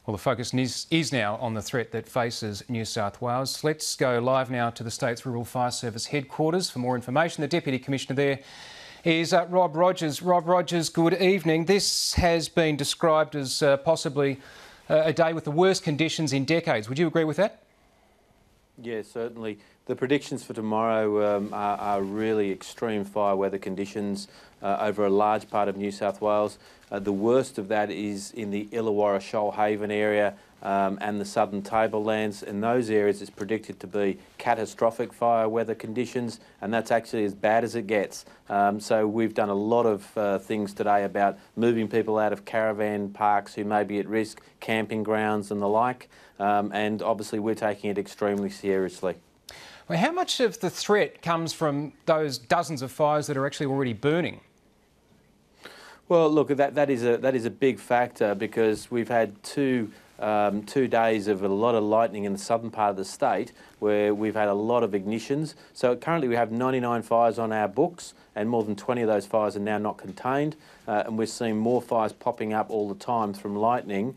Well, the focus is now on the threat that faces New South Wales. Let's go live now to the state's Rural Fire Service headquarters for more information. The Deputy Commissioner there is Rob Rogers. Rob Rogers, good evening. This has been described as possibly a day with the worst conditions in decades. Would you agree with that? Yeah, certainly. The predictions for tomorrow are really extreme fire weather conditions over a large part of New South Wales. The worst of that is in the Illawarra Shoalhaven area and the southern tablelands. In those areas it's predicted to be catastrophic fire weather conditions, and that's actually as bad as it gets. So we've done a lot of things today about moving people out of caravan parks who may be at risk, camping grounds and the like, and obviously we're taking it extremely seriously. Well, how much of the threat comes from those dozens of fires that are actually already burning? Well, look, that is a big factor, because we've had two days of a lot of lightning in the southern part of the state where we've had a lot of ignitions. So currently we have 99 fires on our books, and more than 20 of those fires are now not contained, and we're seeing more fires popping up all the time from lightning.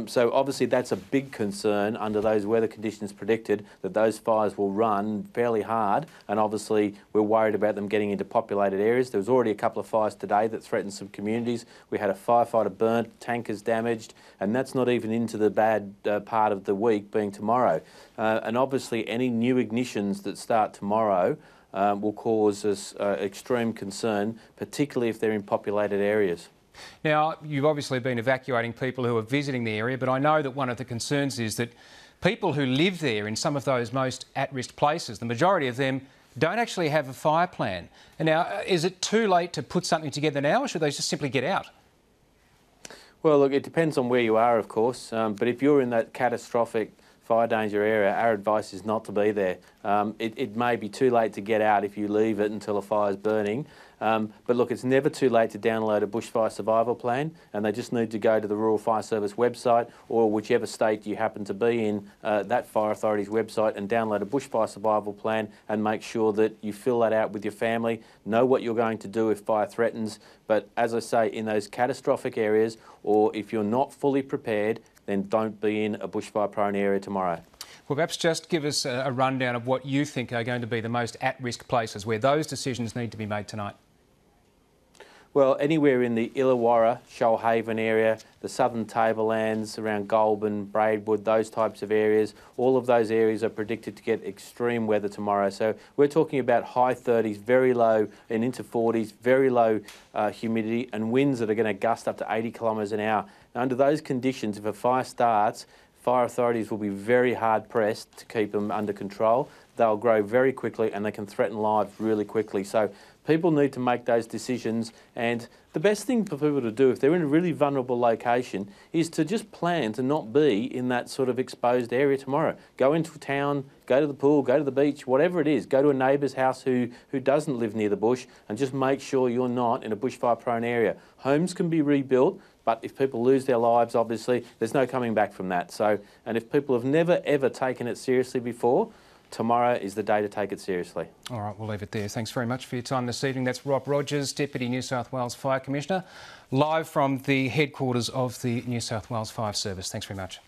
So obviously that's a big concern under those weather conditions predicted, that those fires will run fairly hard, and obviously we're worried about them getting into populated areas. There was already a couple of fires today that threatened some communities. We had a firefighter burnt, tankers damaged, and that's not even into the bad part of the week being tomorrow. And obviously any new ignitions that start tomorrow will cause us extreme concern, particularly if they're in populated areas. Now, you've obviously been evacuating people who are visiting the area, but I know that one of the concerns is that people who live there in some of those most at-risk places, the majority of them don't actually have a fire plan. And now, is it too late to put something together now, or should they just simply get out? Well, look, it depends on where you are, of course, but if you're in that catastrophic fire danger area, our advice is not to be there. It may be too late to get out if you leave it until a fire's burning. But look, it's never too late to download a bushfire survival plan, and they just need to go to the Rural Fire Service website, or whichever state you happen to be in, that fire authority's website, and download a bushfire survival plan and make sure that you fill that out with your family, know what you're going to do if fire threatens. But as I say, in those catastrophic areas, or if you're not fully prepared, then don't be in a bushfire-prone area tomorrow. Well, perhaps just give us a rundown of what you think are going to be the most at-risk places where those decisions need to be made tonight. Well, anywhere in the Illawarra, Shoalhaven area, the southern tablelands around Goulburn, Braidwood, those types of areas, all of those areas are predicted to get extreme weather tomorrow. So we're talking about high 30s, very low, and into 40s, very low humidity, and winds that are going to gust up to 80 kilometres an hour. Now, under those conditions, if a fire starts, fire authorities will be very hard pressed to keep them under control. They'll grow very quickly and they can threaten lives really quickly. So people need to make those decisions, and the best thing for people to do if they're in a really vulnerable location is to just plan to not be in that sort of exposed area tomorrow. Go into town, go to the pool, go to the beach, whatever it is. Go to a neighbour's house who doesn't live near the bush, and just make sure you're not in a bushfire-prone area. Homes can be rebuilt, but if people lose their lives, obviously, there's no coming back from that. So, and if people have never, ever taken it seriously before, tomorrow is the day to take it seriously. All right, we'll leave it there. Thanks very much for your time this evening. That's Rob Rogers, Deputy New South Wales Fire Commissioner, live from the headquarters of the New South Wales Fire Service. Thanks very much.